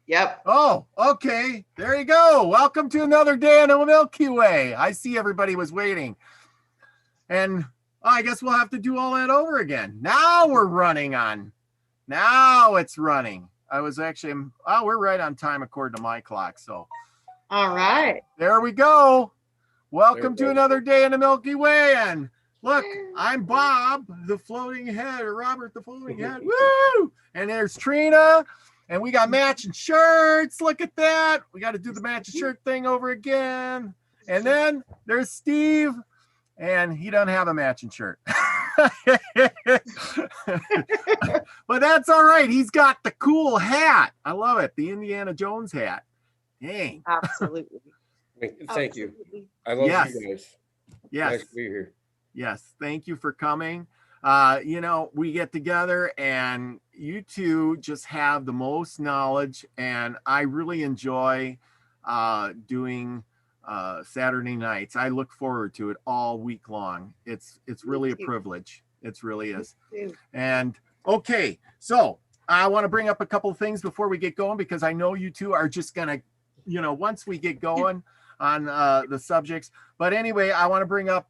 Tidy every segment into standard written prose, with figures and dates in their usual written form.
Yep. Oh, okay. There you go. Welcome to another day in the Milky Way. I see everybody was waiting. And I guess we'll have to do all that over again. Now we're running on. Now it's running. We're right on time according to my clock. So, all right. There we go. Welcome to another day in the Milky Way. And look, I'm Bob, the floating head, or Robert, the floating head. Woo! And there's Trina. And we got matching shirts. Look at that. We got to do the matching shirt thing over again. And then there's Steve. And he doesn't have a matching shirt. But that's all right. He's got the cool hat. I love it. The Indiana Jones hat. Dang. Absolutely. Thank you. I love you guys. Yes. Nice to be here. Yes. Thank you for coming. We get together and you two just have the most knowledge, and I really enjoy doing Saturday nights. I look forward to it all week long. It's really a privilege. It really is. And okay, so I want to bring up a couple of things before we get going, because I know you two are just gonna, once we get going on the subjects. But anyway, I want to bring up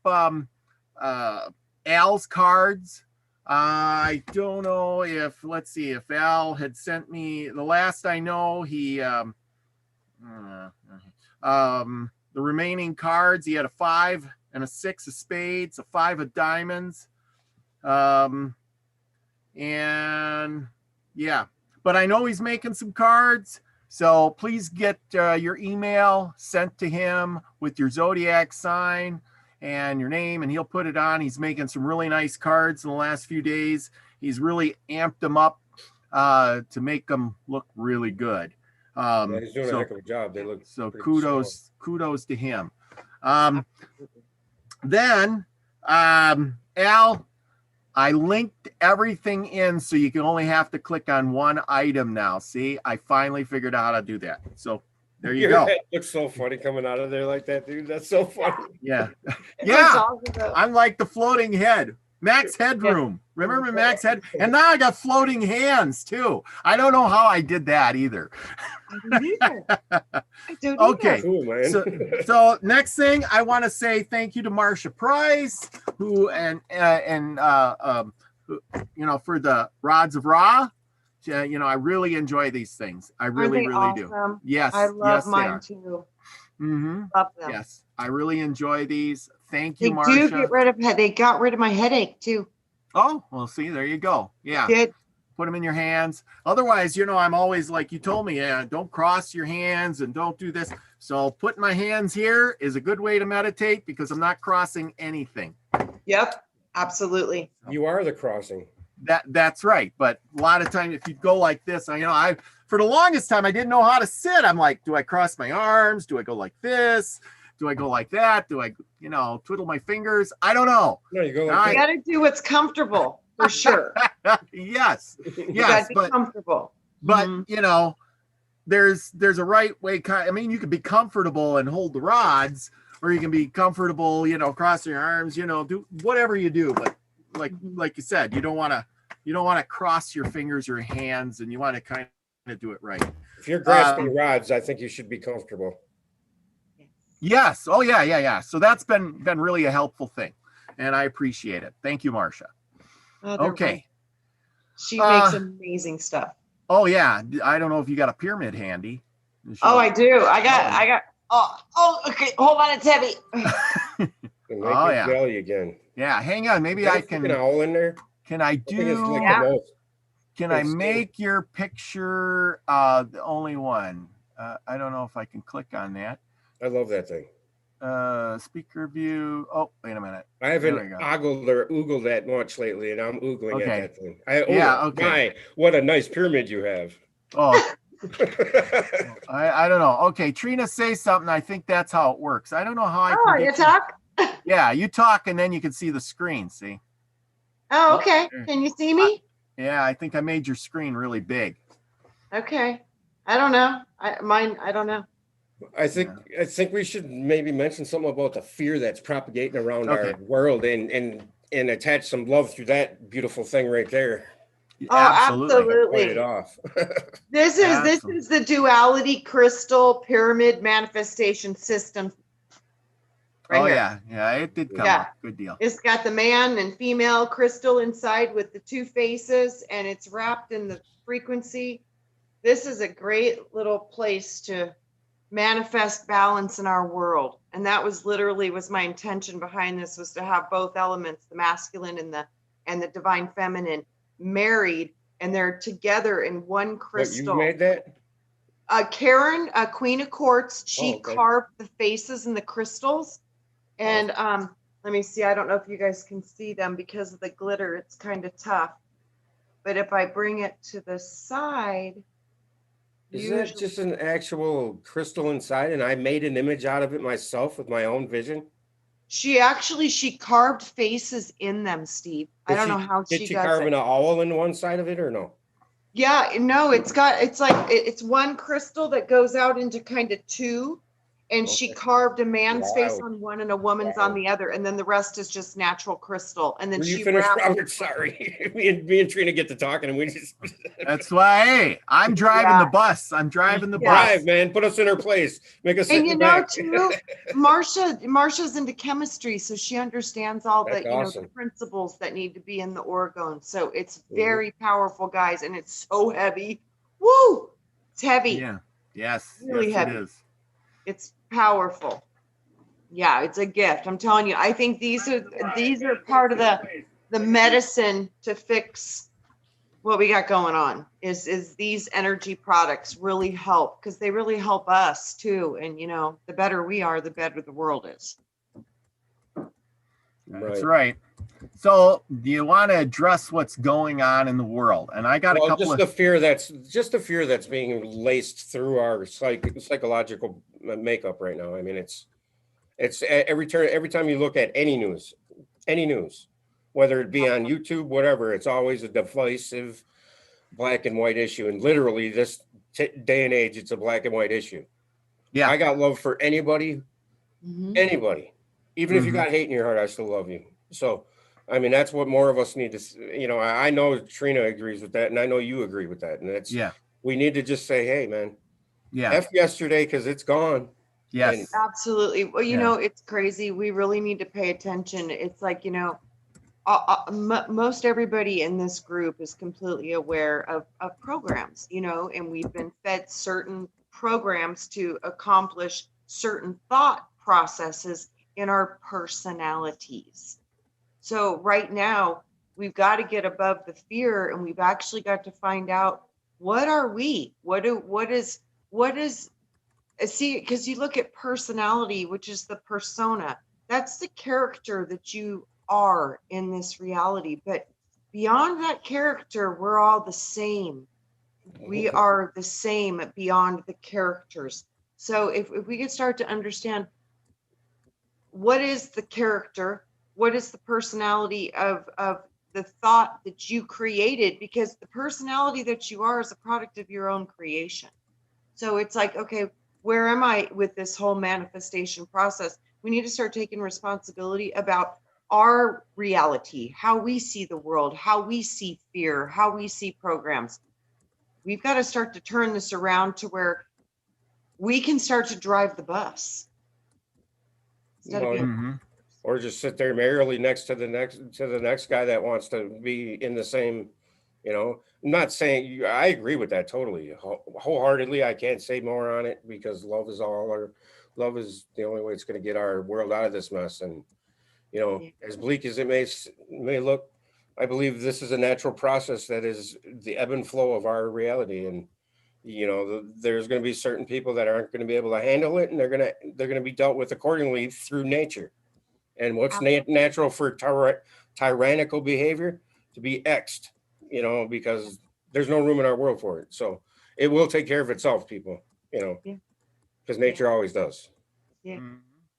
Al's cards. I don't know if Al had sent me, the last I know, he the remaining cards, he had a 5 and a 6 of spades, a 5 of diamonds, and yeah, but I know he's making some cards. So please get your email sent to him with your zodiac sign and your name, and he'll put it on. He's making some really nice cards in the last few days. He's really amped them up to make them look really good. He's doing a heck of a job. They look so kudos to him. Then Al, I linked everything in so you can only have to click on one item now. See, I finally figured out how to do that. So there you go. It looks so funny coming out of there like that, dude. That's so funny. Yeah. Yeah. I'm like the floating head. Max Headroom. Remember Max Head? And now I got floating hands too. I don't know how I did that either. Okay. Cool, man. So next thing, I want to say thank you to Marcia Price, who for the Rods of Ra. I really enjoy these things. I really do. Yes. I love mine too. Mm-hmm. Love them. Yes. I really enjoy these. Thank you, They Marcia. they got rid of my headache too. Oh, well, see, there you go. Yeah. Good. Put them in your hands. Otherwise, I'm always like you told me, don't cross your hands and don't do this. So putting my hands here is a good way to meditate because I'm not crossing anything. Yep, absolutely. You are the crossing. That's right. But a lot of times if you go like this, I for the longest time I didn't know how to sit. I'm like, do I cross my arms? Do I go like this? Do I go like that? Do I, twiddle my fingers? I don't know. No, you go like that. You got to do what's comfortable for sure. Yes. You got to be comfortable. But, there's a right way. You can be comfortable and hold the rods, or you can be comfortable, crossing your arms, do whatever you do. But like you said, you don't want to cross your fingers or hands, and you want to kind of do it right. If you're grasping rods, I think you should be comfortable. Yes. Oh, yeah. So that's been really a helpful thing, and I appreciate it. Thank you, Marcia. Okay. Right. She makes amazing stuff. Oh, yeah. I don't know if you got a pyramid handy. Oh, I do. I got. Oh, okay. Hold on. It's heavy. Oh, yeah. Jelly again. Yeah. Hang on. Maybe I can. All in there. Can I do? Can I make your picture the only one? I don't know if I can click on that. I love that thing. Speaker view. Oh, wait a minute. I haven't ogled or oogled that much lately, and I'm oogling at that thing. Okay. What a nice pyramid you have. Oh, I don't know. Okay, Trina, say something. I think that's how it works. I don't know how I can. You talk? Yeah, you talk, and then you can see the screen. See? Oh, okay. Can you see me? Yeah, I think I made your screen really big. Okay. I don't know. I don't know. I think we should maybe mention something about the fear that's propagating around our world and attach some love through that beautiful thing right there. Oh, Absolutely. It off. This is the duality crystal pyramid manifestation system. Right here. Yeah, it did come up. Good deal. It's got the man and female crystal inside with the two faces, and it's wrapped in the frequency. This is a great little place to manifest balance in our world. And that was my intention behind this, was to have both elements, the masculine and the divine feminine, married, and they're together in one crystal. What, you made that? Karen, Queen of Quartz, she carved the faces and the crystals. And let me see, I don't know if you guys can see them because of the glitter, it's kind of tough. But if I bring it to the side, is that just an actual crystal inside, and I made an image out of it myself with my own vision? She carved faces in them, Steve. I don't know how she does it. Did she carve an owl in one side of it or no? Yeah, no, it's one crystal that goes out into kind of two. And she carved a man's face on one and a woman's on the other, and then the rest is just natural crystal. And then she finished, Robert? Sorry, me and Trina get to talking, and we just. That's why. Hey, I'm driving the bus. I'm driving the bus. Drive, man. Put us in her place. Make us. And too, Marsha's into chemistry, so she understands all the the principles that need to be in the orgone. So it's very powerful, guys, and it's so heavy. Woo! It's heavy. Yeah. Yes. Really heavy. It is. It's powerful. Yeah, it's a gift. I'm telling you, I think these are part of the medicine to fix what we got going on. Is these energy products really help, because they really help us too. And the better we are, the better the world is. That's right. So do you want to address what's going on in the world? And I got a couple of the fear that's being laced through our psychological makeup right now. I mean, it's every time you look at any news, whether it be on YouTube, whatever, it's always a divisive black and white issue. And literally this day and age, it's a black and white issue. Yeah. I got love for anybody, even if you got hate in your heart, I still love you. So, I mean, that's what more of us need to, I know Trina agrees with that, and I know you agree with that. And that's, we need to just say, hey, man, F yesterday, because it's gone. Yes. And absolutely. Well, it's crazy. We really need to pay attention. It's like, most everybody in this group is completely aware of programs, and we've been fed certain programs to accomplish certain thought processes in our personalities. So right now, we've got to get above the fear, and we've actually got to find out, what are we? What is see, because you look at personality, which is the persona, that's the character that you are in this reality. But beyond that character, we're all the same. We are the same beyond the characters. So if we could start to understand, what is the character? What is the personality of the thought that you created? Because the personality that you are is a product of your own creation. So it's like, okay, where am I with this whole manifestation process? We need to start taking responsibility about our reality, how we see the world, how we see fear, how we see programs. We've got to start to turn this around to where we can start to drive the bus. Or just sit there merrily next to the next guy that wants to be in the same, I'm not saying I agree with that totally, wholeheartedly. I can't say more on it, because love is love is the only way it's going to get our world out of this mess. And, as bleak as it may look, I believe this is a natural process that is the ebb and flow of our reality. And, there's going to be certain people that aren't going to be able to handle it, and they're going to be dealt with accordingly through nature. And what's natural for tyrannical behavior to be X'd, because there's no room in our world for it. So it will take care of itself, people, because nature always does. Yeah.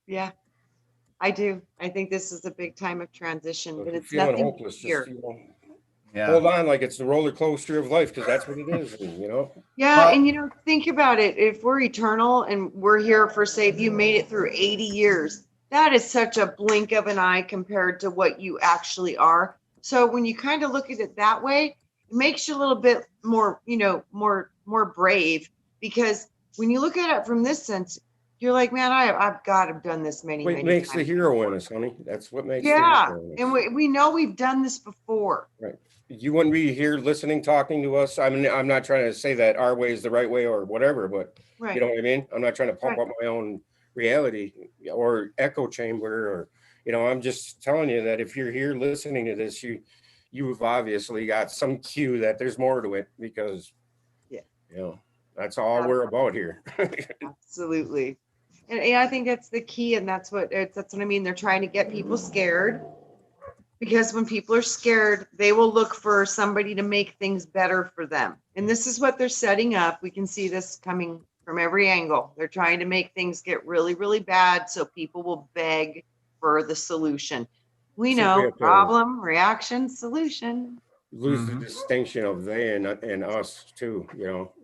Yeah, I do. I think this is a big time of transition, but it's feeling nothing hopeless. here. Hold on, like it's the roller coaster of life, because that's what it is, Yeah, and think about it. If we're eternal and we're here for, say, if you made it through 80 years, that is such a blink of an eye compared to what you actually are. So when you kind of look at it that way, it makes you a little bit more, more brave, because when you look at it from this sense, you're like, man, I've got to have done this many, What many makes the times hero in before. us, honey? That's what makes the Yeah. hero in us. And we know we've done this before. Right. You wouldn't be here listening, talking to us. I mean, I'm not trying to say that our way is the right way or whatever, but Right. you know what I mean? I'm not trying to pump Right. up my own reality or echo chamber, or, I'm just telling you that if you're here listening to this, you've obviously got some cue that there's more to it, because, Yeah. that's all we're about here. Absolutely. And I think that's the key. And that's what I mean. They're trying to get people scared, because when people are scared, they will look for somebody to make things better for them. And this is what they're setting up. We can see this coming from every angle. They're trying to make things get really, really bad, so people will beg for the solution. We So we know have to problem, reaction, solution. lose the distinction of they and us too,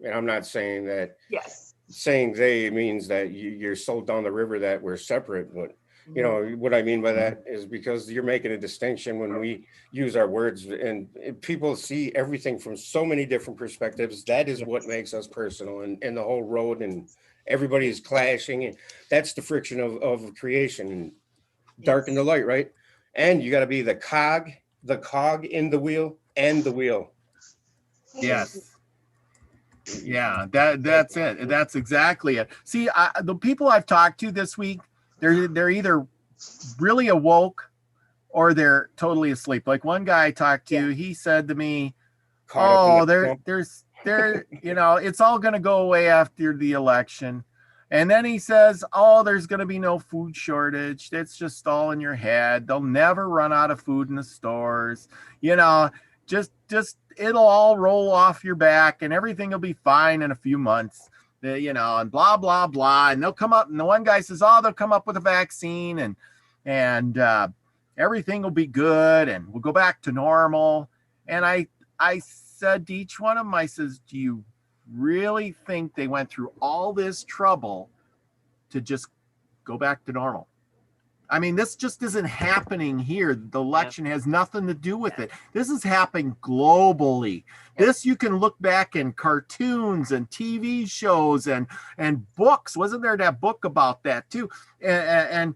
and I'm not saying that Yes. saying they means that you're sold down the river that we're separate, but what I mean by that is because you're making a distinction when we use our words, and people see everything from so many different perspectives. That is what makes us personal, and the whole road, and everybody is clashing, and that's the friction of creation, and dark and the light, right? And you got to be the cog in the wheel, and the wheel. Yes. Yeah, that's it. That's exactly it. See, the people I've talked to this week, they're either really awoke or they're totally asleep. Like one guy I talked to, he said to me, "Oh, there's it's all going to go away after the election." And then he says, "Oh, there's going to be no food shortage. It's just all in your head. They'll never run out of food in the stores. Just it'll all roll off your back and everything will be fine in a few months." And blah blah blah. And they'll come up, and the one guy says, "Oh, they'll come up with a vaccine, and everything will be good, and we'll go back to normal." And I said to each one of them, I says, "Do you really think they went through all this trouble to just go back to normal?" I mean, this just isn't happening here. The election has nothing to do with it. This is happening globally. This, you can look back in cartoons and TV shows and books. Wasn't there that book about that too? And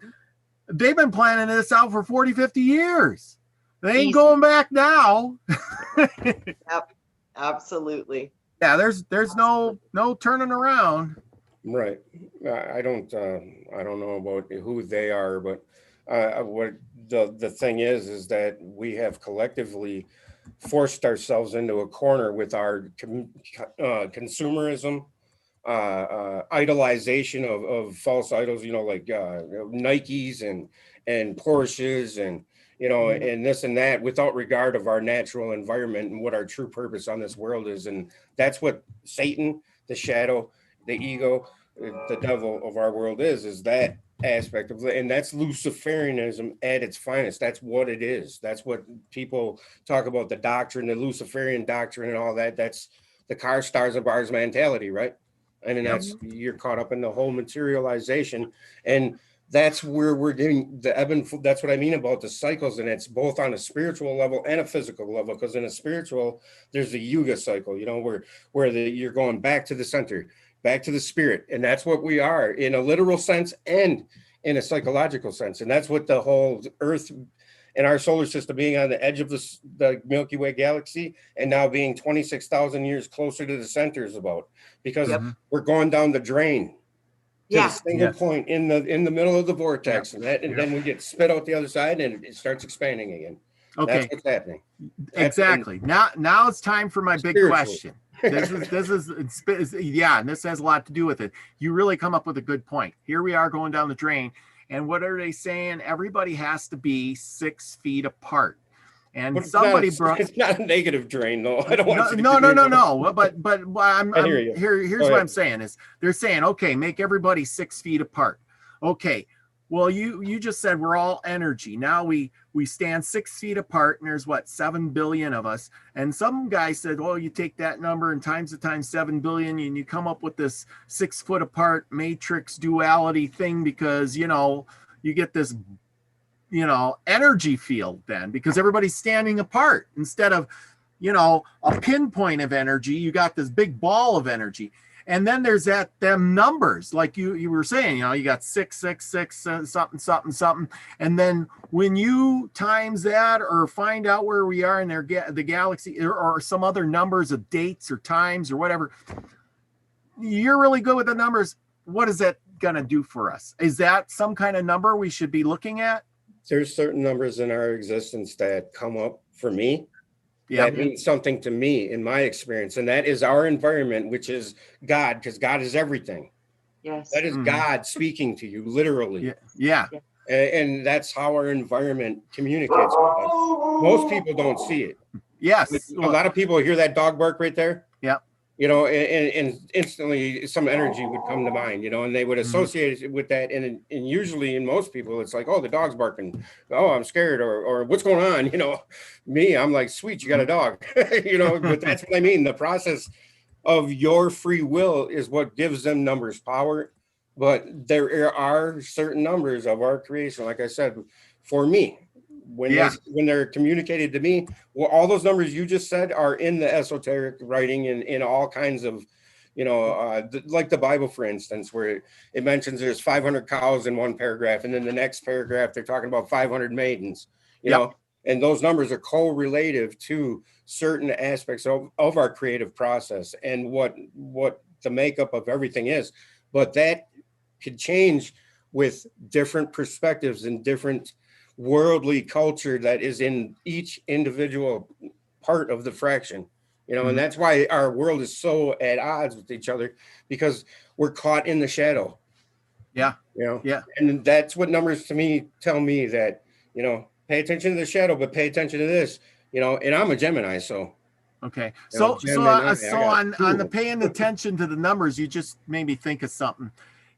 they've been planning this out for 40, 50 years. They ain't going back now. Yep, absolutely. Yeah, there's no turning around. Right. I don't know about who they are, but what the thing is that we have collectively forced ourselves into a corner with our consumerism, idolization of false idols, like Nikes and Porsches and and this and that, without regard of our natural environment and what our true purpose on this world is. And that's what Satan, the shadow, the ego, the devil of our world is that aspect of it. And that's Luciferianism at its finest. That's what it is. That's what people talk about, the doctrine, the Luciferian doctrine and all that. That's the car, stars, and bars mentality, right? And then that's, you're caught up in the whole materialization. And that's where we're getting the ebb and flow. That's what I mean about the cycles. And it's both on a spiritual level and a physical level, because in a spiritual, there's the yuga cycle, where you're going back to the center, back to the spirit. And that's what we are in a literal sense and in a psychological sense. And that's what the whole earth and our solar system being on the edge of the Milky Way galaxy and now being 26,000 years closer to the center is about, because we're going down the drain to the single point in the middle of the vortex, and then we get spit out the other side and it starts expanding again. Okay, that's what's happening. Exactly. Now it's time for my big question. This is and this has a lot to do with it. You really come up with a good point. Here we are going down the drain, and what are they saying? Everybody has to be 6 feet apart. And but somebody it's not a negative drain, though. I don't want no. But here's what I'm saying is they're saying, okay, make everybody 6 feet apart. Okay. Well, you just said we're all energy. Now we stand 6 feet apart, and there's 7 billion of us. And some guy said, well, you take that number and times 7 billion, and you come up with this 6 foot apart matrix duality thing, because you get this energy field then, because everybody's standing apart instead of you know, a pinpoint of energy. You got this big ball of energy. And then there's them numbers, like you were saying, you know, you got 666 something, something, something. And then when you times that or find out where we are in the galaxy, or some other numbers of dates or times or whatever, you're really good with the numbers. What is that going to do for us? Is that some kind of number we should be looking at? There's certain numbers in our existence that come up for me. Yeah. That means something to me in my experience. And that is our environment, which is God, because God is everything. Yes. That is God speaking to you, literally. Yeah. And that's how our environment communicates with us. Most people don't see it. Yes. A lot of people hear that dog bark right there. Yeah. You know, and instantly some energy would come to mind, you know, and they would associate it with that. And usually in most people, it's like, oh, the dog's barking. Oh, I'm scared, or what's going on? You know, me, I'm like, sweet, you got a dog, you know, but that's what I mean. The process of your free will is what gives them numbers power. But there are certain numbers of our creation, like I said, for me, when they're communicated to me, well, all those numbers you just said are in the esoteric writing and in all kinds of, you know, like the Bible, for instance, where it mentions there's 500 cows in one paragraph, and then the next paragraph they're talking about 500 maidens, you know, and those numbers are correlative to certain aspects of our creative process and what the makeup of everything is. But that could change with different perspectives and different worldly culture that is in each individual part of the fraction, you know, and that's why our world is so at odds with each other, because we're caught in the shadow. Yeah. You know, yeah. And that's what numbers to me tell me, that, you know, pay attention to the shadow, but pay attention to this, you know, and I'm a Gemini, so. Okay. So On the paying attention to the numbers, you just made me think of something,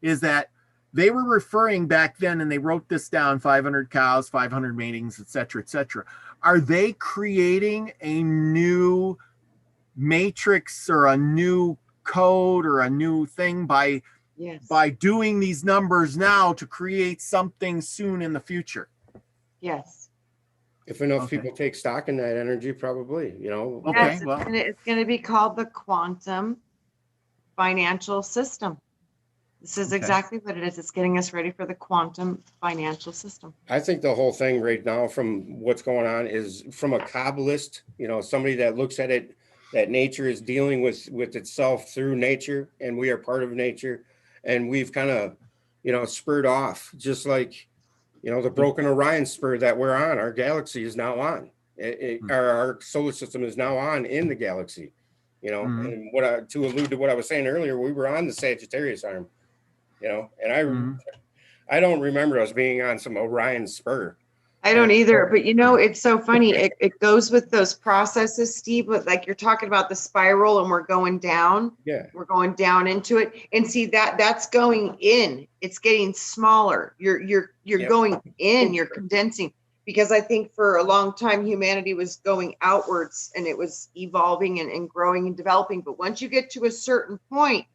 is that they were referring back then, and they wrote this down: 500 cows, 500 matings, etc., etc. Are they creating a new matrix or a new code or a new thing by doing these numbers now to create something soon in the future? Yes. If enough people take stock in that energy, probably, you know. Okay. Yes, it's going to be called the quantum financial system. This is exactly what it is. It's getting us ready for the quantum financial system. I think the whole thing right now, from what's going on, is from a Kabbalist, you know, somebody that looks at it, that nature is dealing with itself through nature, and we are part of nature, and we've kind of, you know, spurred off, just like, you know, the broken Orion spur that we're on. Our galaxy is now on. Our solar system is now on in the galaxy, you know. And to allude to what I was saying earlier, we were on the Sagittarius arm. You know, and I don't remember us being on some Orion spur. I don't either, but you know, it's so funny. It goes with those processes, Steve, but like you're talking about the spiral, and we're going down. Yeah. We're going down into it. And see that's going in. It's getting smaller. You're going in, you're condensing. Because I think for a long time humanity was going outwards, and it was evolving and growing and developing. But once you get to a certain point,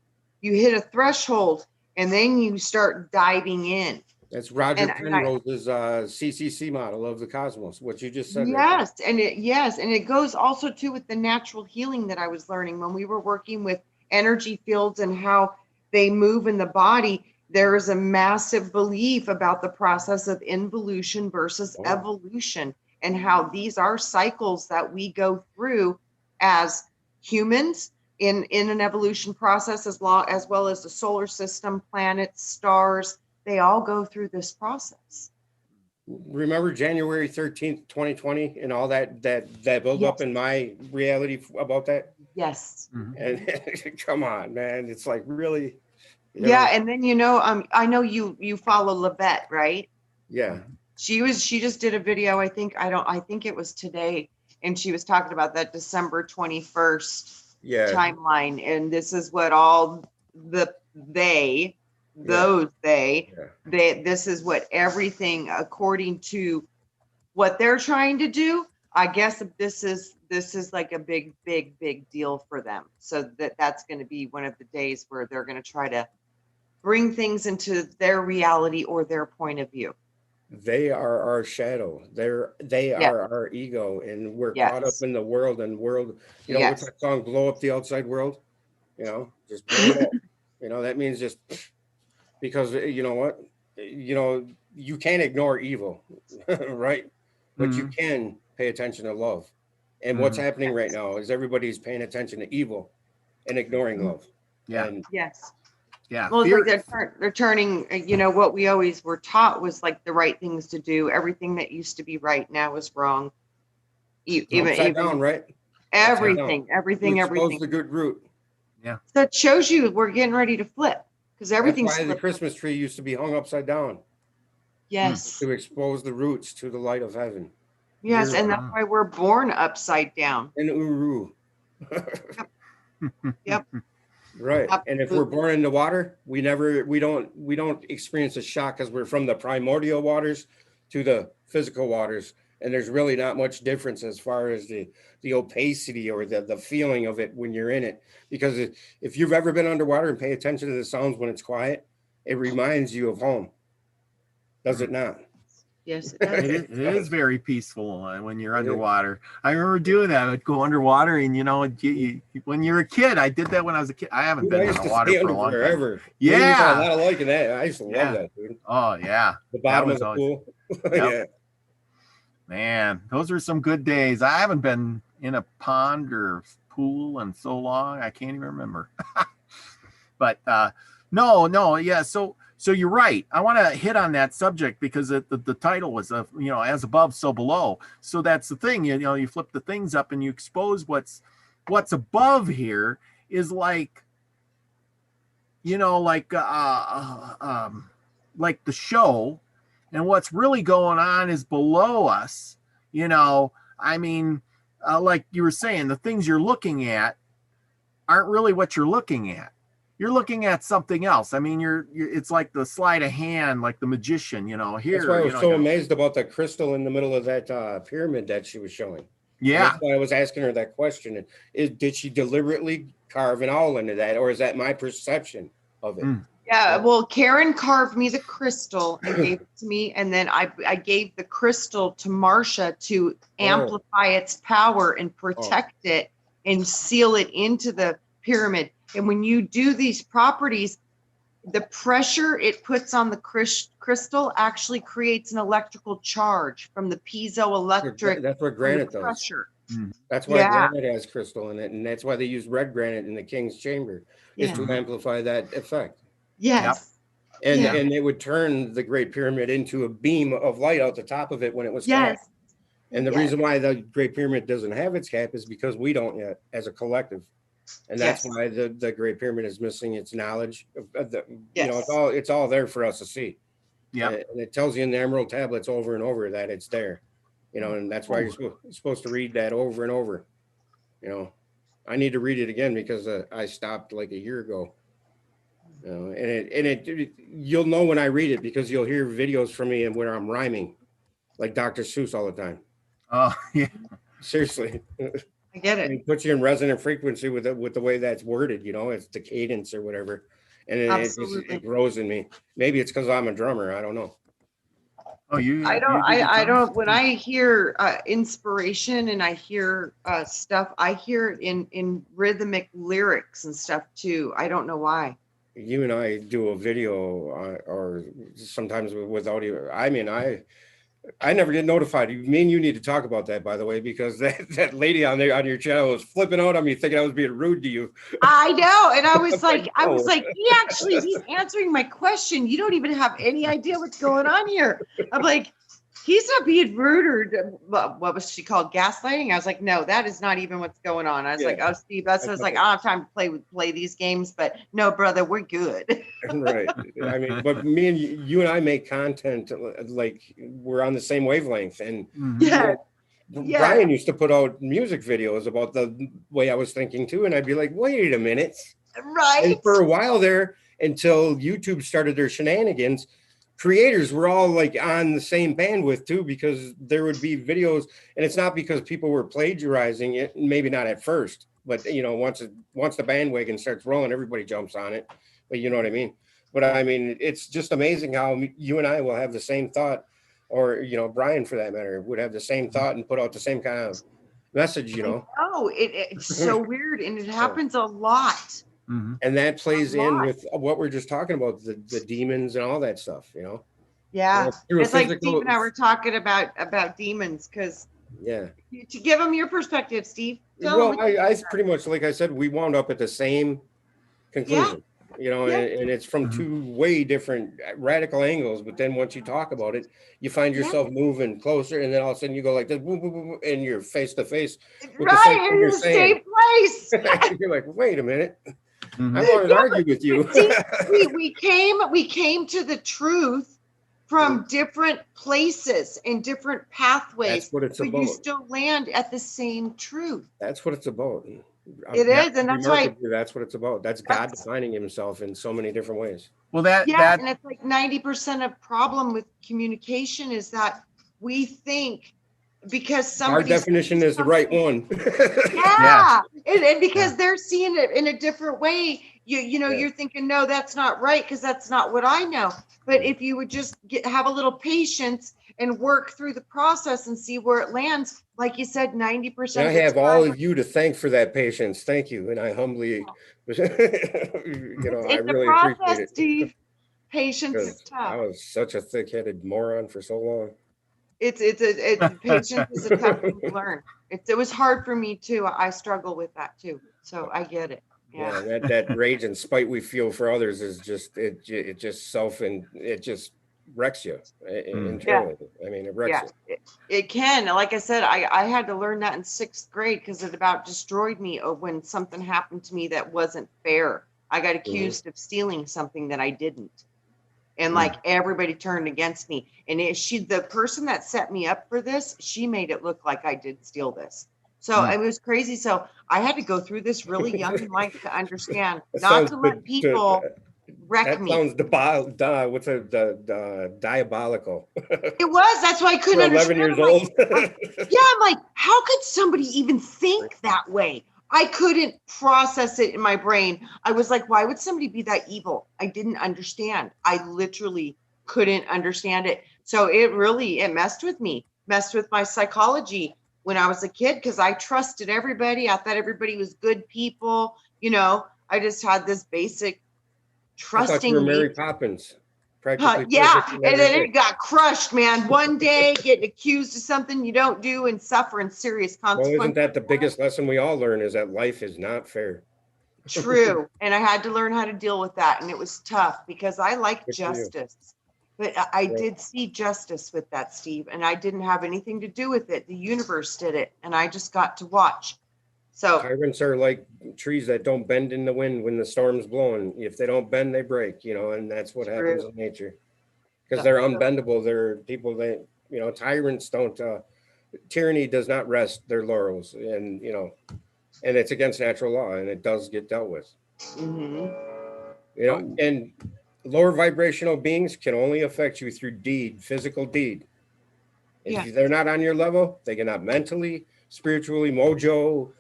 you hit a threshold, and then you start diving in. That's Roger Penrose's CCC model of the cosmos, what you just said. Yes, right, and it goes also too with the natural healing that I was learning when we were working with energy fields and how they move in the body. There is a massive belief about the process of involution versus evolution, and how these are cycles that we go through as humans in an evolution process, as well as the solar system, planets, stars. They all go through this process. Remember January 13th, 2020, and all that build up in my reality about that? Yes. And come on, man. It's like, really? Yeah. And then, you know, I know you follow Levette, right? Yeah. She just did a video. I think it was today. And she was talking about that December 21st timeline. And this is what all this is what everything, according to what they're trying to do. I guess this is like a big deal for them. So that's going to be one of the days where they're going to try to bring things into their reality or their point of view. they are our shadow. They Yeah. are our ego, and we're Yes. caught up in the world. And world, you know, Yes. what's that song? Blow up the outside world. You know, just blow it up. You know, that means just because you know what, you know, you can't ignore evil, right? But you Mhm. can pay attention to love. And what's Mhm. happening right now is everybody's paying attention to evil and ignoring Mhm. love. Yeah. And Yes. Yeah. Well, it's like Fear. they're turning, you know, what we always were taught was like the right things to do. Everything that used to be right now is wrong. upside down, Even right? Upside down. everything, We everything, expose everything. the good root. Yeah. So that shows you we're getting ready to flip because That's everything's why the flipped. Christmas tree used to be hung upside down Yes. to expose the roots to the light of heaven. Yes. You're And that's why we're born upside down. an uru. Yep. Right. And if we're Absolutely. born in the water, we don't experience a shock because we're from the primordial waters to the physical waters. And there's really not much difference as far as the opacity or the feeling of it when you're in it. Because if you've ever been underwater and pay attention to the sounds when it's quiet, it reminds you of home. Does it not? Yes, it It does. is, it is very peaceful when you're It is. underwater. I remember doing that. I'd go underwater, and you know, when you're a kid, I did that when I was a kid. I haven't Dude, I been in used the to water stay for a under long time. forever. Me and you got a Yeah, lot of like in that. I used to love yeah. that, dude. Oh yeah, The that bottom of was the always. pool. Yep. Yeah. Man, those are some good days. I haven't been in a pond or pool in so long. I can't even remember. But no, yeah. So you're right. I want to hit on that subject because the title was you know, as above, so below. So that's the thing. You know, you flip the things up and you expose what's above here is like, you know, like the show, and what's really going on is below us. You know, I mean, like you were saying, the things you're looking at aren't really what you're looking at. You're looking at something else. I mean, it's like the sleight of hand, like the magician, you know, That's why here, I you was know, so you're, amazed about the crystal in the middle of that pyramid that she was showing. And yeah. that's why I was asking her that question. Did she deliberately carve an owl into that, or is that my perception of it? Mm. Yeah, well, Karen carved me the crystal and gave it to me, and then I gave the crystal to Marcia to amplify its power and protect it and seal it into the pyramid. And when you do these properties, the pressure it puts on the crystal actually creates an electrical charge from the piezoelectric That's what from the granite does. pressure. That's why Yeah. granite has crystal in it, and that's why they use red granite in the king's chamber, is Yeah. to amplify that effect. Yes. And Yeah. and it would turn the Great Pyramid into a beam of light out the top of it when it was capped. Yes. And the Yes. reason why the Great Pyramid doesn't have its cap is because we don't yet as a collective. And that's Yes. why the Great Pyramid is missing its knowledge. You know, Yes. it's all there for us to see. Yeah. And it tells you in the Emerald tablets over and over that it's there. You know, and that's why you're supposed to read that over and over. You know, I need to read it again because I stopped like a year ago. You know, and you'll know when I read it because you'll hear videos from me and where I'm rhyming, like Dr. Seuss all the time. Oh yeah. Seriously. I get it. It puts you in resonant frequency with the way that's worded, you know, it's the cadence or whatever. And Absolutely. it grows in me. Maybe it's because I'm a drummer. I don't know. Oh, you I don't, do I guitar? don't, when I hear inspiration and I hear stuff, I hear it in rhythmic lyrics and stuff too. I don't know why. You and I do a video or sometimes with audio. I mean, I never get notified. Me and you need to talk about that, by the way, because that lady on there on your channel was flipping out on me, thinking I was being rude to you. I know. And I was like, like, he's answering my question. You don't even have any idea what's going on here. I'm like, he's not being rude or what was she called? Gaslighting? I was like, no, that is not even what's going on. I was like, oh, Steve, that's, I was like, I don't have time to play these games, but no, brother, we're good. Right. I mean, but me and you and I make content like we're on the same wavelength. And Yeah. Brian used to put out music videos about the way I was thinking too. And I'd be like, wait a minute. Right. And for a while there, until YouTube started their shenanigans, creators were all like on the same bandwidth too, because there would be videos, and it's not because people were plagiarizing it, maybe not at first, but you know, once the bandwagon starts rolling, everybody jumps on it. But you know what I mean? But I mean, it's just amazing how you and I will have the same thought or, you know, Brian for that matter, would have the same thought and put out the same kind of message, you know. Oh, it's so weird, and it happens a lot. Mhm. And that plays in lot. with what we're just talking about, the demons and all that stuff, you know. Yeah, Through a it's like Steve physical, and I were talking about demons, because yeah. to give them your perspective, Steve. Tell Well, them. I pretty much, like I said, we wound up at the same conclusion, you know, Yeah. and it's from Mhm. two way different radical angles. But then once you talk about it, you find Yeah. yourself moving closer, and then all of a sudden you go like this, boom, boom, boom, and you're face to face with the same Right, thing in you're the saying. same place. You're like, wait a minute, Mhm. I wanted to Yeah, argue with you. See, we came to the truth from different places and different pathways, That's what it's but you about. still land at the same truth. That's what it's about. It is, and that's why. Remarkably, that's what it's about. That's God defining himself in so many different ways. Well, Yeah, and it's like 90% of problem with communication is that we think because Our somebody definition sees is the right something- one. Yeah, and because Yeah. they're seeing it in a different way, you know, Yeah. you're thinking, no, that's not right, because that's not what I know. But if you would just have a little patience and work through the process and see where it lands, like you said, 90% And I of it's have all fine. of you to thank for that patience. Thank you. And I humbly, you know, I It's a really appreciate process, it. Steve. Patience is Because I tough. was such a thick-headed moron for so long. Patience is a tough thing to learn. It was hard for me too. I struggle with that too. So I get it. Yeah, Yeah. that rage and spite we feel for others is just it just it just wrecks you internally. I mean, it wrecks Yeah, you. it can. Like I said, I had to learn that in 6th grade because it about destroyed me when something happened to me that wasn't fair. I got accused of stealing something that I didn't. And like everybody turned against me. And the person that set me up for this, she made it look like I did steal this. So it was crazy. So I had to go through this really young in life to understand That not sounds to let people wreck that me. sounds diabolical. It was. That's why I couldn't For understand. 11 years I'm like, old. yeah, I'm like, how could somebody even think that way? I couldn't process it in my brain. I was like, why would somebody be that evil? I didn't understand. I literally couldn't understand it. So it messed with me, messed with my psychology when I was a kid, because I trusted everybody. I thought everybody was good people. You know, I just had this basic I thought you were trusting Mary nature. Poppins. Practically Yeah, perfect in and every then way. it got crushed, man. One day getting accused of something you don't do and suffering serious Well, isn't consequences. that the biggest lesson we all learn, is that life is not fair? True. And I had to learn how to deal with that. And it was tough because I like Good for you. justice. But I Right. did see justice with that, Steve, and I didn't have anything to do with it. The universe did it, and I just got to watch. So Tyrants are like trees that don't bend in the wind when the storm's blowing. If they don't bend, they break, you know, and that's what happens true. in nature. Because they're unbendable. They're people that, you know, tyrants don't, tyranny does not rest their laurels. And, you know, and it's against natural law, and it does get dealt with. Mhm. You know, and lower vibrational beings can only affect you through physical deed. Yeah. If they're not on your level, they cannot mentally, spiritually, mojo,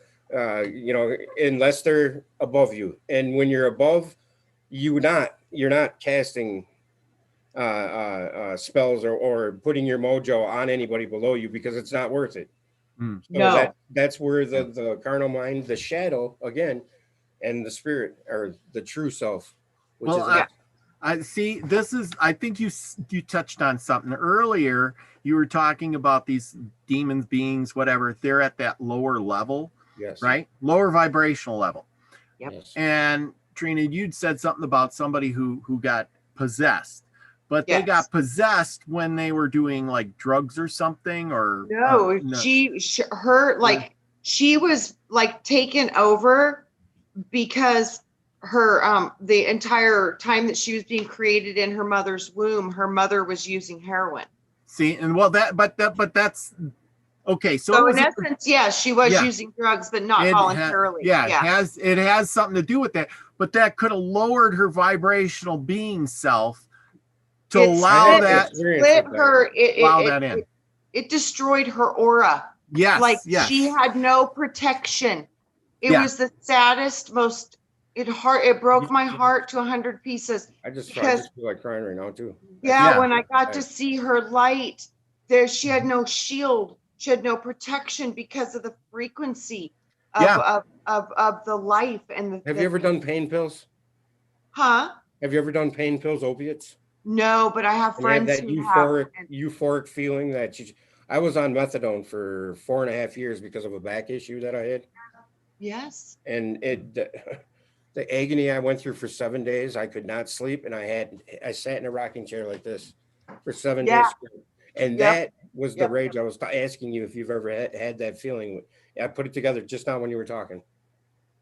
you know, unless they're above you. And when you're above, you're not casting spells or putting your mojo on anybody below you, because it's not worth it. So No. that's where the carnal mind, the shadow again, and the spirit, or the true self, which Well, is I see. I think you touched on something earlier. You were talking about these demons, beings, whatever. They're at that lower level, yes, right? Lower vibrational level. Yep. Yes. And Trina, you'd said something about somebody who got possessed, but they Yes. got possessed when they were doing like drugs or something, or No, she was like taken over because the entire time that she was being created in her mother's womb, her mother was using heroin. See, and well, but that's okay. So in essence, yeah, she was using drugs, but not voluntarily. It has something to do with that, but that could have lowered her vibrational being self to allow that. It destroyed her aura. Yes, like yes. She had no protection. It was the saddest, most. It broke my heart to 100 pieces. I just feel like crying right now too. Yeah, when I got to see her light she had no shield, she had no protection because of the frequency of Yeah. of the life and Have you ever done pain pills? huh? Have you ever done pain pills, opiates? No, but I have And you have friends that who have. euphoric feeling that I was on methadone for 4.5 years because of a back issue that I had. Yes. And the agony I went through for 7 days, I could not sleep. And I sat in a rocking chair like this for 7 days. Yeah. Straight. And Yep. that was the Yep. rage. I was asking you if you've ever had that feeling. I put it together just now when you were talking.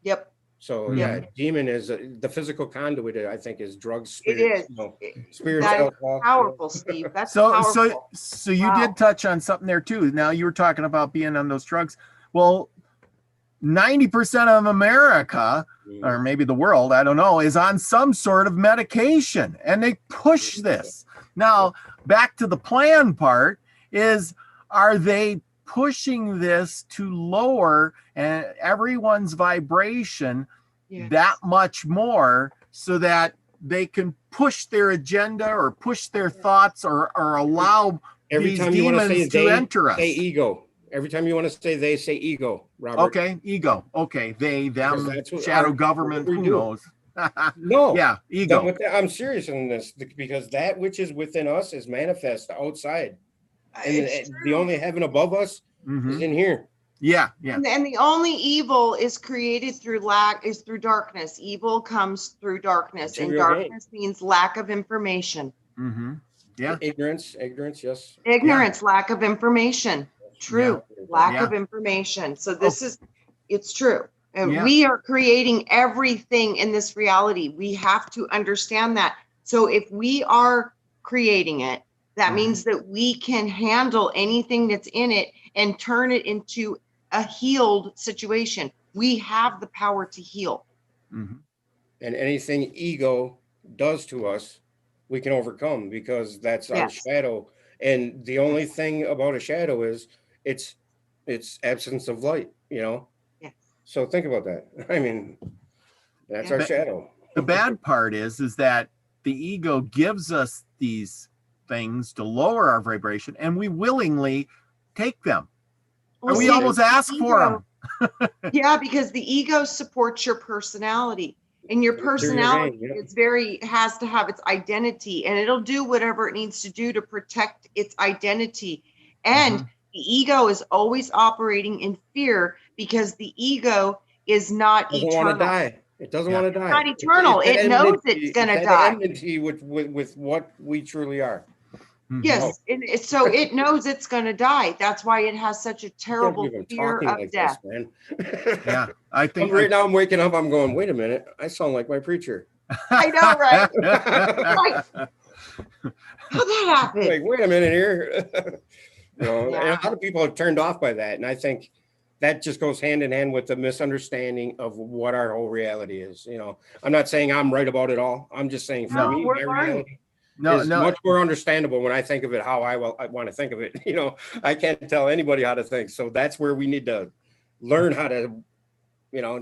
Yep. So Mhm. yeah, demon is the physical conduit. I think is drugs, It spirits, is. spirits, That is alcohol. powerful, Steve. That's So powerful. you Wow. did touch on something there too. Now you were talking about being on those drugs. Well, 90% of America, or maybe the world, I don't know, is on some sort of medication, and they push this. Now, back to the plan part is, are they pushing this to lower everyone's vibration Yes. that much more so that they can push their agenda or push their thoughts or allow Every these time you want to say demons to enter us? say ego. Every time you want to say they, say ego, Robert. Okay, ego. Okay, they, them, Because that's what shadow government, we who do. knows? No. Yeah, ego. I'm serious in this because that which is within us is manifest outside. And It's the true. only heaven above us is in here. Yeah, yeah. And the only evil is created through through darkness. Evil comes through darkness, and Material gain. darkness means lack of information. Mm-hmm. Yeah. Ignorance, yes. Ignorance, lack of information. True. Yeah. Lack Yeah. of information. So it's true. And Yeah. we are creating everything in this reality. We have to understand that. So if we are creating it, that Mhm. means that we can handle anything that's in it and turn it into a healed situation. We have the power to heal. Mm-hmm. And anything ego does to us, we can overcome because that's our Yes. shadow. And the only thing about a shadow is it's absence of light, Yes. So think about that. I mean, that's Yeah. our shadow. The bad part is that the ego gives us these things to lower our vibration, and we willingly take them. And we see, almost the ask for ego- them. Yeah, because the ego supports your personality, and your personality has to have its identity, and it'll do whatever it needs to do to protect its identity. And Mhm. the ego is always operating in fear because the ego is not It doesn't eternal. want to die. It doesn't Yeah. want to die. Not eternal. It knows it's gonna die. Enmity with what we truly are. Mhm. Yes, and so it knows it's going to die. That's why it has such a terrible fear of death. man. Yeah, I think right now I'm waking up. I'm going, wait a minute. I sound like my preacher. I know, right? Right. How'd that happen? Like, wait a minute here. And Yeah. a lot of people are turned off by that. And I think that just goes hand in hand with the misunderstanding of what our whole reality is. I'm not saying I'm right about it all. I'm just saying for No, me, we're my learning. reality no, is no. much more understandable when I think of it how I want to think of it. I can't tell anybody how to think. So that's where we need to learn how to,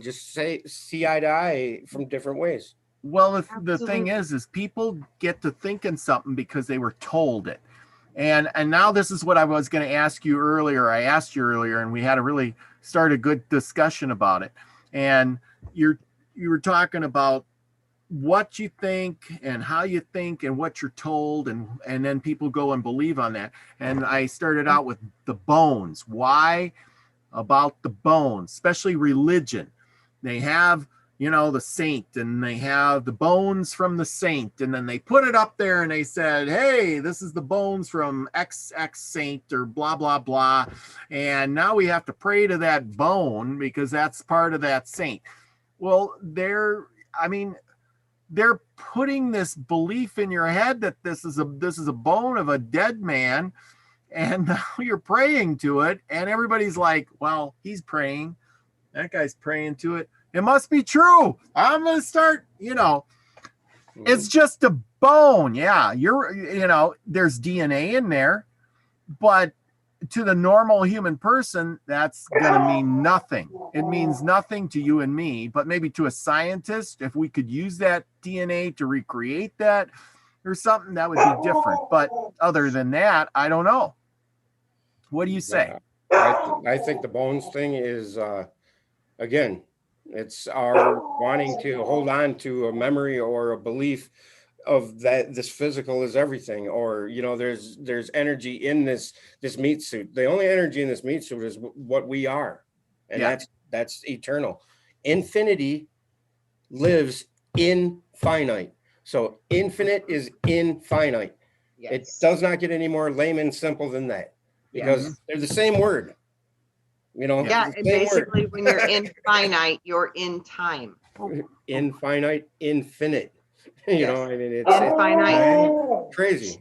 just see eye to eye from different ways. Well, the thing is people get to thinking something because they were told it. And now this is what I was going to ask you earlier. I asked you earlier, and we had a really start a good discussion about it. And you were talking about what you think and how you think and what you're told, and then people go and believe on that. And I started out with the bones. Why about the bones, especially religion? They have the saint, and they have the bones from the saint, and then they put it up there and they said, hey, this is the bones from XX saint or blah blah blah, and now we have to pray to that bone because that's part of that saint. Well, they're putting this belief in your head that this is a bone of a dead man, and now you're praying to it, and everybody's like, well, he's praying, that guy's praying to it, it must be true. I'm going to start, it's just a bone. Yeah. There's DNA in there, but to the normal human person, that's going to mean nothing. It means nothing to you and me, but maybe to a scientist, if we could use that DNA to recreate that or something, that would be different. But other than that, I don't know. What do you say? I think the bones thing is, again, it's our wanting to hold on to a memory or a belief of that this physical is everything, or there's energy in this meat suit. The only energy in this meat suit is what we are, and that's eternal. Infinity lives in finite, so infinite is infinite. Yes. It does not get any more layman simple than that, because they're the same word. Yeah, the and same basically word. when you're infinite, you're in time. Infinite, infinite. Yes. I mean, it's Infinite. crazy,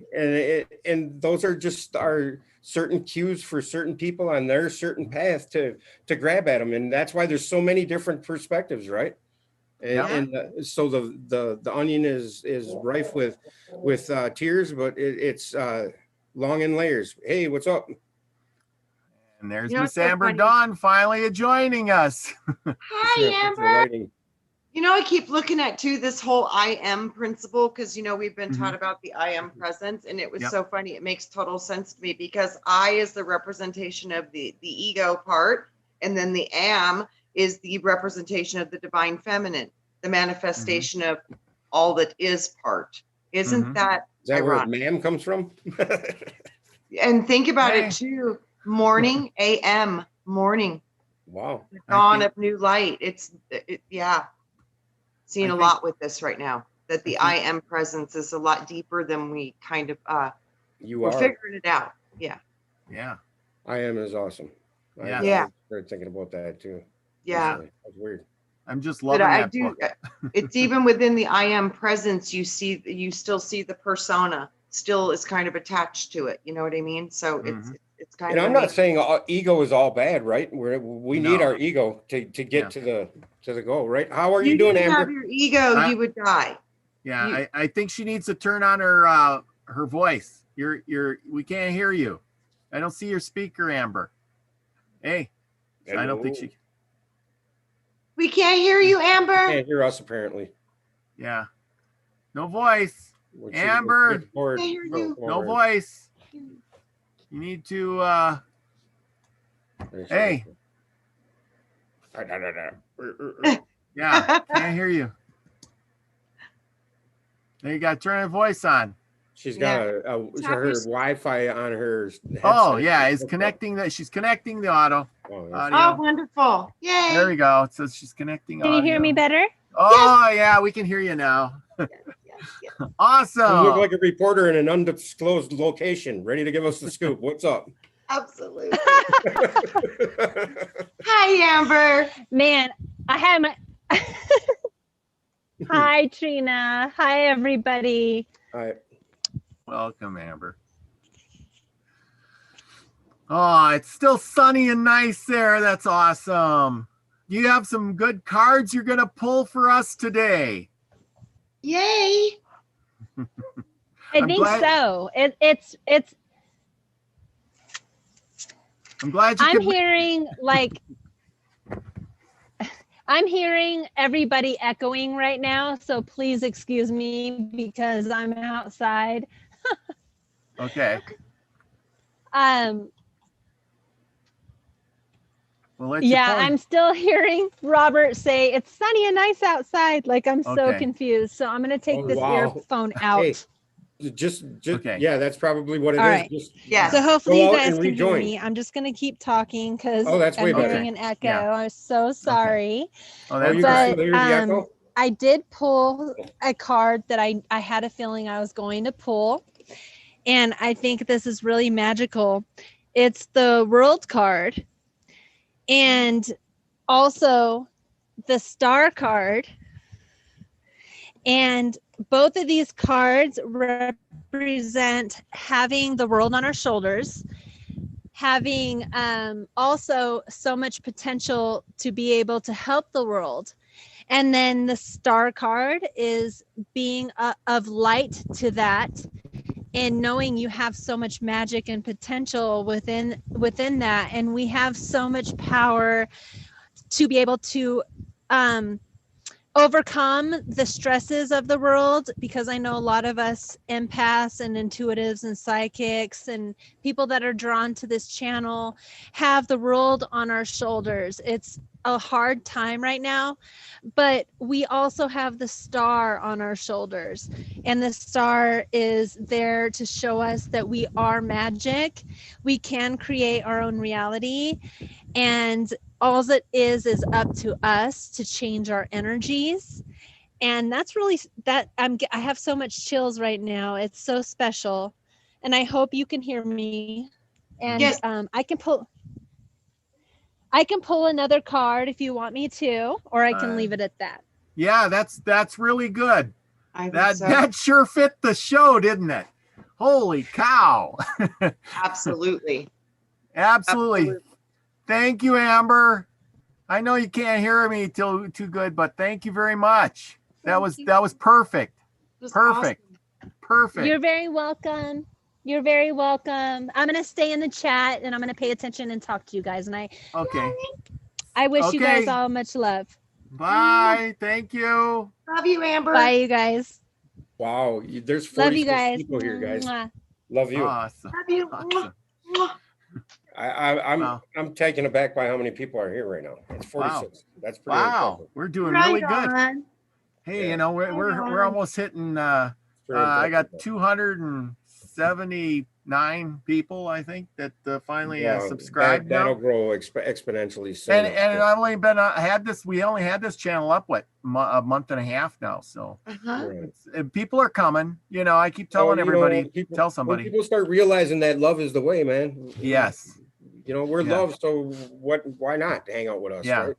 and those are just our certain cues for certain people on their certain path to grab at them, and that's why there's so many different perspectives, right? And so the onion is rife with tears, but it's long in layers. Hey, what's up? And there's It's Miss so Amber funny. Dawn finally joining us. Hi, Amber. I keep looking at too this whole I am principle, because we've been taught about the I am presence, and it was so funny. It makes total sense to me, because I is the representation of the ego part, and then the am is the representation of the divine feminine, the manifestation of all that is part. Isn't that where ma'am comes from? And think about it too. Morning, AM, morning. Wow. The dawn of new light. Seeing a lot with this right now, that the I am presence is a lot deeper than we kind of we're figuring it out. Yeah. I am is awesome. Yeah. I started thinking about that too. Yeah. That's weird. I'm just loving that book. It's even within the I am presence, you still see the persona still is kind of attached to it. You know what I mean? So it's kind of. And I'm not saying ego is all bad, right? We need our ego to get to the goal, right? How are you doing, Amber? Have your ego, you would die. Yeah, I think she needs to turn on her voice. We can't hear you. I don't see your speaker, Amber. Hey, I don't think she. We can't hear you, Amber. Can't hear us apparently. Yeah, no voice, Amber. Can't hear you. No voice. You need to. Hey. Yeah, can't hear you. There you got to turn her voice on. She's got her Wi-Fi on her headset. Oh yeah, it's connecting that. She's connecting the audio. Oh, wonderful! Yay! There we go. It says she's connecting. Can you hear me better? Oh yeah, we can hear you now. Yes. Awesome. You look like a reporter in an undisclosed location, ready to give us the scoop. What's up? Absolutely. Hi, Amber. Man, I had my. Hi, Trina. Hi, everybody. Hi. Welcome, Amber. Oh, it's still sunny and nice there. That's awesome. You have some good cards you're going to pull for us today. Yay. I think so. It's. I'm glad you. I'm hearing everybody echoing right now, so please excuse me because I'm outside. Okay. I'm still hearing Robert say it's sunny and nice outside. Like I'm so confused. So I'm gonna take this earphone out. Hey, just yeah, that's probably what it is. Right. So hopefully you guys can hear me. I'm just gonna keep talking because I'm hearing an echo. Yeah. I'm so sorry. Okay. But I did pull a card that I had a feeling I was going to pull, and I think this is really magical. It's the World card. And also the Star card. And both of these cards represent having the world on our shoulders, having also so much potential to be able to help the world. And then the Star card is being of light to that, and knowing you have so much magic and potential within that, and we have so much power to be able to overcome the stresses of the world, because I know a lot of us empaths and intuitives and psychics and people that are drawn to this channel have the world on our shoulders. It's a hard time right now, but we also have the star on our shoulders, and the star is there to show us that we are magic. We can create our own reality, and all it is up to us to change our energies. And that's really that I have so much chills right now. It's so special, and I hope you can hear me. And Yes. I can pull another card if you want me to, or I can leave it at that. Yeah, that's really good. I think That so. that sure fit the show, didn't it? Holy cow. Absolutely. Absolutely. Thank you, Amber. I know you can't hear me too good, but thank you very much. That was perfect. Just Perfect. awesome. Perfect. You're very welcome. You're very welcome. I'm gonna stay in the chat and I'm gonna pay attention and talk to you guys. And Okay. I wish you guys Okay. all much love. Bye. Thank you. Love you, Amber. Bye, you guys. Wow, there's Love you 46 guys. people here, guys. Mwah. Love you. Awesome. Love you. Awesome. Mwah. I'm Wow. I'm taken aback by how many people are here right now. It's 46. That's pretty Wow. impressive. We're doing Right really good. on. Hey, Yeah. you know, we're almost hitting It's pretty I got impressive. 279 people, I think, that finally Yeah, subscribed that'll now. grow exponentially soon. And I've only been we only had this channel up a month and a half now, so Uh-huh. Right. people are coming. You know, I keep telling Well, everybody, tell when somebody. people start realizing that love is the way, man. Yes. We're Yeah. loved, so why not hang out with us, Yeah. right?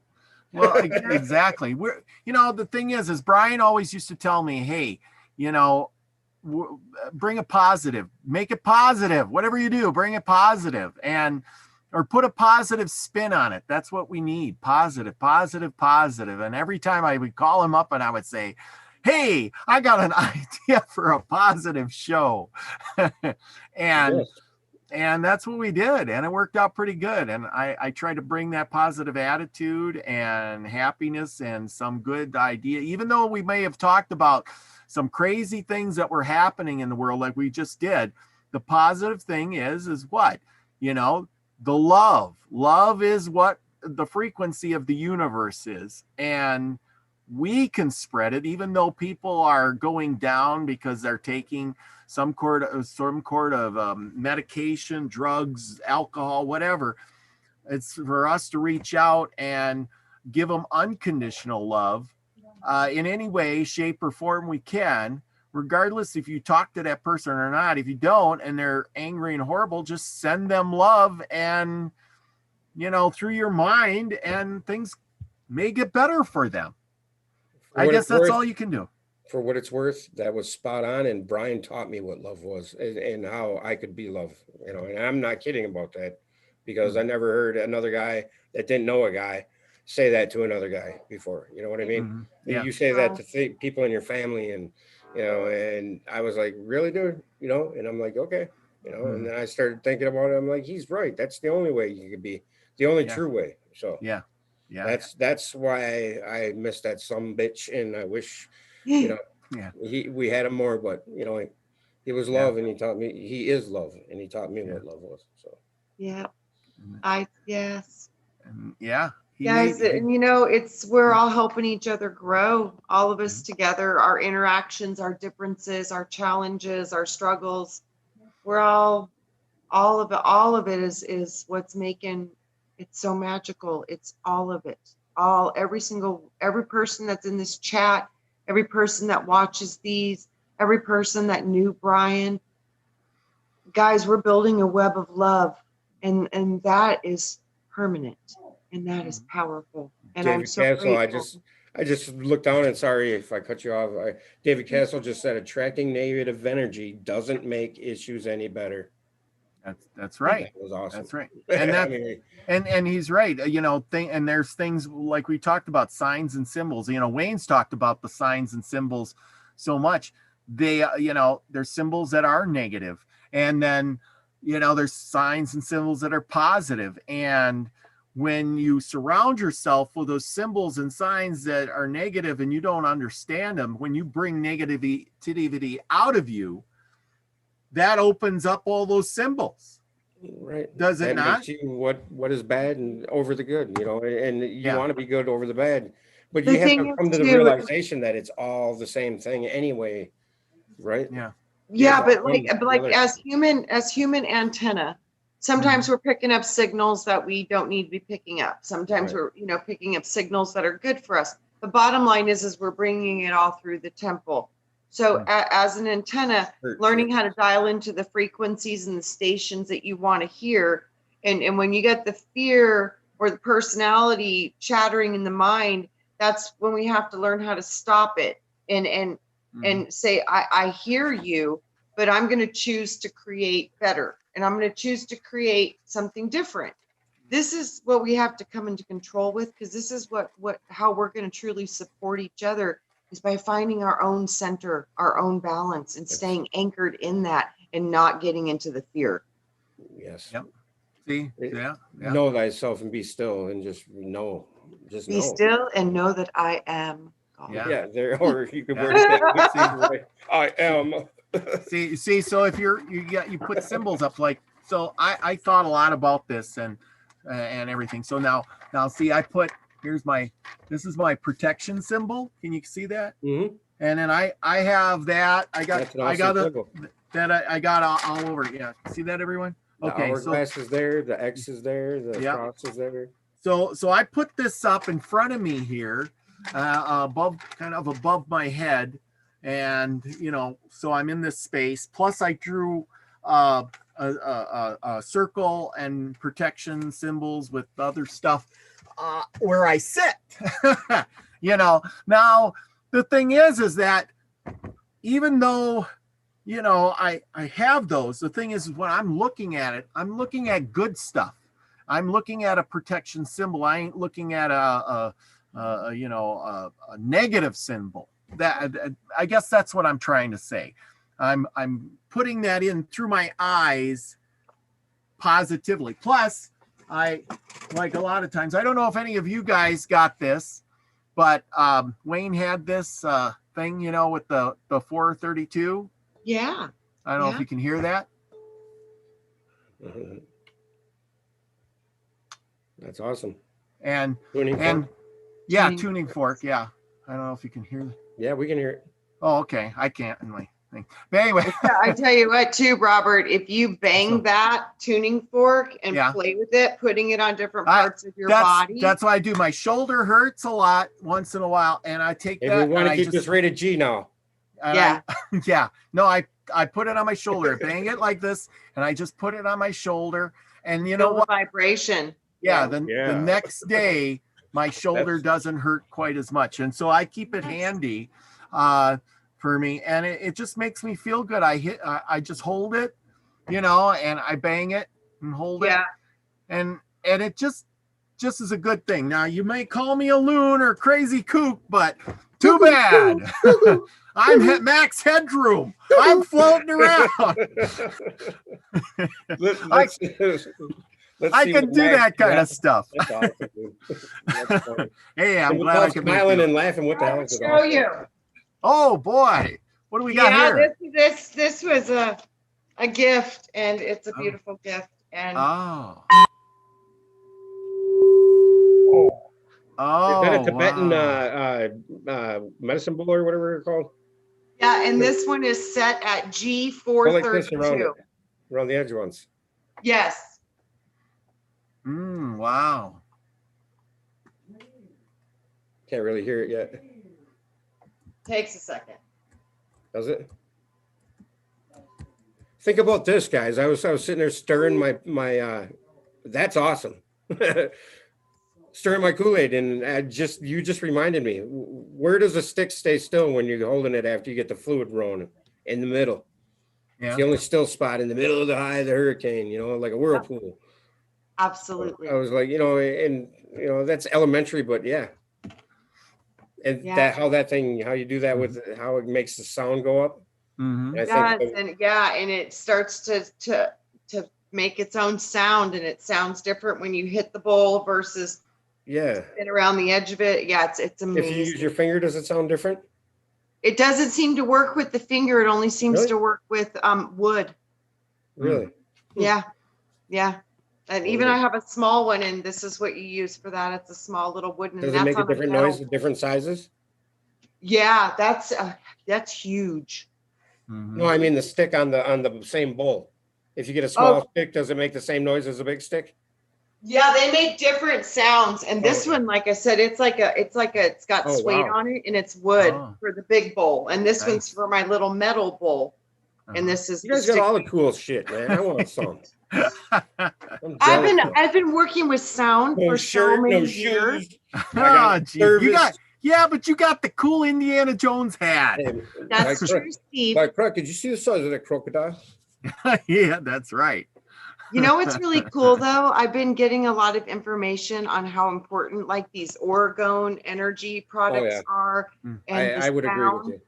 Well, exactly. The thing is Brian always used to tell me, hey, bring a positive, make it positive, whatever you do, bring it positive, or put a positive spin on it. That's what we need. Positive, positive, positive. And every time I would call him up and I would say, hey, I got an idea for a positive show. and Yes. And that's what we did. And it worked out pretty good. And I try to bring that positive attitude and happiness and some good idea, even though we may have talked about some crazy things that were happening in the world, like we just did. The positive thing is what? The love is what the frequency of the universe is. And we can spread it, even though people are going down because they're taking some sort of medication, drugs, alcohol, whatever. It's for us to reach out and give them unconditional love in any way, shape, or form we can, regardless if you talk to that person or not. If you don't and they're angry and horrible, just send them love and, through your mind, and things may get better for them. I guess that's all you can do. For what it's worth, that was spot on. And Brian taught me what love was and how I could be love, and I'm not kidding about that, because I never heard another guy that didn't know a guy say that to another guy before. You know what I mean? Mhm. Yeah. You say that to people in your family, and, and I was like, really, dude? And I'm like, okay. And then I started thinking about it. I'm like, he's right. That's the only way you could be, the only true way. So Yeah. that's why I missed that some bitch, and I wish, Yeah. we had him more, but he was love, and he is love, and he taught me what love was. So Yeah. Yes. Yeah. Guys, and we're all helping each other grow, all of us together, our interactions, our differences, our challenges, our struggles. We're all of it is what's making it so magical. It's all of it. Every person that's in this chat, every person that watches these, every person that knew Brian. Guys, we're building a web of love, and that is permanent, and that is powerful. And David I'm so Castle, grateful. I just looked down, and sorry if I cut you off. David Castle just said attracting negative energy doesn't make issues any better. That's right. That was awesome. That's right. And I mean, and he's right. And there's things like we talked about, signs and symbols. Wayne's talked about the signs and symbols so much. They, there's symbols that are negative, and then, there's signs and symbols that are positive. And when you surround yourself with those symbols and signs that are negative and you don't understand them, when you bring negativity out of you, that opens up all those symbols. Right. Does it That not? makes you what is bad and over the good, you know, and you Yeah. want to be good over the bad, but The you have thing to is, come to the too, realization that it's all the same thing anyway, right? Yeah. yeah, Yeah, but one like other- as human antenna, sometimes we're picking up signals that we don't need to be picking up. Sometimes Right. we're, you know, picking up signals that are good for us. The bottom line is we're bringing it all through the temple. So as an antenna, learning how to dial into the frequencies and the stations that you want to hear. And when you get the fear or the personality chattering in the mind, that's when we have to learn how to stop it and say, I hear you, but I'm going to choose to create better. And I'm going to choose to create something different. This is what we have to come into control with, because this is how we're going to truly support each other, is by finding our own center, our own balance, and staying anchored in that and not getting into the fear. Yes. Yep. See? Yeah. Know thyself and be still and just know. Just Be know. still and know that I am God. Yeah. Yeah, there, or you could word Yeah. it that way. I am. See, so if you put symbols up, like, so I thought a lot about this and everything. So now see, this is my protection symbol. Can you see that? Mhm. And then I have that. That's an awesome symbol. I got all over. Yeah. See that, everyone? The Okay. hourglass is there, the X is there, the Yep. cross is there. So I put this up in front of me here, above my head, and so I'm in this space. Plus, I drew a circle and protection symbols with other stuff where I sit. Now the thing is that even though I have those, the thing is, when I'm looking at it, I'm looking at good stuff. I'm looking at a protection symbol. I ain't looking at a negative symbol. That, I guess that's what I'm trying to say. I'm putting that in through my eyes positively. Plus, I, like a lot of times, I don't know if any of you guys got this, but Wayne had this thing, with the 432. Yeah. I don't know if you can hear that. That's awesome. And Tuning fork? Yeah, Tuning tuning fork. Yeah. I don't know if you can hear that. Yeah, we can hear it. Oh, okay. I can't in my thing. But anyway. I tell you what, too, Robert, if you bang that tuning fork and play with it, putting it on different parts of your body. That's what I do. My shoulder hurts a lot once in a while, and I take that. We want to keep this rated G now. Yeah. No, I put it on my shoulder, bang it like this, and I just put it on my shoulder. And you know what? Vibration. Yeah. The next day, my shoulder doesn't hurt quite as much. And so I keep it handy for me. And it just makes me feel good. I just hold it, and I bang it and hold it. And it just is a good thing. Now, you may call me a loon or crazy kook, but too bad. I'm at max headroom. I'm floating around. I can do that kind of stuff. That's awesome, dude. That's funny. Hey, I'm glad I can smiling and laughing. What the hell is it? Show you. Oh boy, what do we got here? This was a gift, and it's a beautiful gift. And oh, is that a Tibetan medicine bowl or whatever it's called? Yeah, and this one is set at G432. Around the edge ones. Yes. Wow. Can't really hear it yet. Takes a second. Does it? Think about this, guys. I was sitting there stirring my that's awesome. Stirring my Kool-Aid, and you just reminded me. Where does a stick stay still when you're holding it after you get the fluid rolling? In the middle. Yeah. It's the only still spot in the middle of the eye of the hurricane. Like a whirlpool. Absolutely. I was like, that's elementary, but yeah. And how you do that with how it makes the sound go up. Mm-hmm. And it starts to make its own sound, and it sounds different when you hit the bowl versus Yeah. spin around the edge of it. Yeah, it's If you amazing. use your finger, does it sound different? It doesn't seem to work with the finger. It only seems Really? to work with wood. Really? Yeah. Yeah. And even Cool. I have a small one, and this is what you use for that. It's a small little wooden. Does and it that's make a on different metal. noise at different sizes? Yeah, that's huge. No, I mean the stick on the same bowl. If you get a small stick, does it make the same noise as a big stick? Yeah, they make different sounds. And this Okay. one, like I said, it's got Oh, suede wow. on it, and it's wood Oh. for the big bowl. And this one's Nice. for my little metal bowl. Uh-huh. And this is You guys got all the cool shit, man. I want some. I'm jealous. I've been working with sound No for shirt, so many no years. shoes. Oh, gee, you service. got, yeah, but you got the cool Indiana Jones hat. Hey, That's by true, crook- Steve. By crook, did you see the size of that crocodile? Yeah, that's right. You know what's really cool though? I've been getting a lot of information on how important like these orgone energy products yeah. are. And I would agree with sound. you.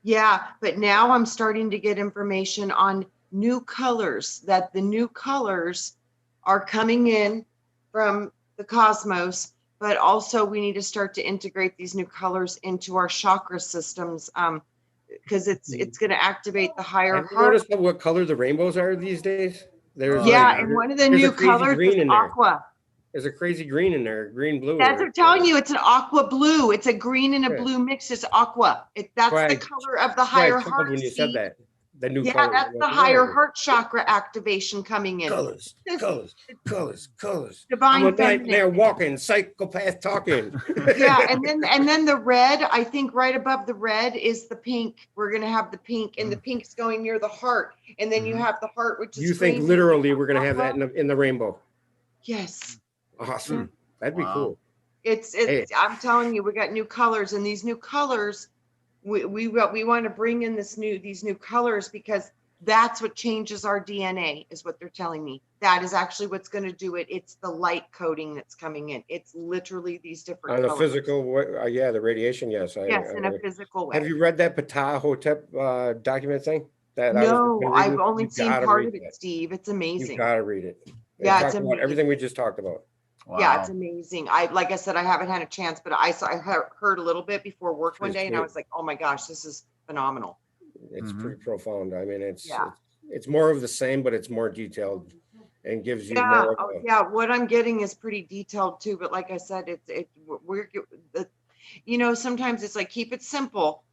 Yeah, but now I'm starting to get information on new colors, that the new colors are coming in from the cosmos, but also we need to start to integrate these new colors into our chakra systems, because it's going to activate the higher Have you heart. noticed what color the rainbows are these days? There's Yeah, like, and one of the there's a new crazy colors green is in there. aqua. There's a crazy green in there, green blue. That's what I'm telling you. It's an aqua blue. It's a green and a Yeah. blue mix. It's aqua. That's Why the I- color of the That's why I higher chuckled heart. when you said Steve. that. The new Yeah, color. that's the higher heart chakra activation coming in. Colors, This- colors, colors, colors. Divine I'm a feminine. nightmare walking, psychopath talking. Yeah, and then the red, I think right above the red is the pink. We're gonna have the pink, and the pink's going near the heart. And then you have the heart, which is You think green. literally we're gonna have that in the rainbow? Yes. Awesome. That'd be Wow. cool. It's Hey. I'm telling you, we got new colors, and these new colors, we want to bring in these new colors because that's what changes our DNA, is what they're telling me. That is actually what's going to do it. It's the light coding that's coming in. It's literally these different On a colors. physical way, yeah, the radiation, yes. Yes, in a physical way. Have you read that Ptah Hotep document thing? That I was No, reading? I've only You seen gotta part read of it, that. Steve. It's You amazing. gotta read it. Yeah, It it's talks about amazing. everything we just talked about. Wow. Yeah, it's amazing. Like I said, I haven't had a chance, but I heard a little bit before work one It's day, and I great. was like, oh my gosh, this is phenomenal. It's Mhm. pretty profound. I mean, Yeah. it's more of the same, but it's more detailed and gives you Yeah, more. oh, yeah. What I'm getting is pretty detailed too. But like I said, sometimes it's like keep it simple.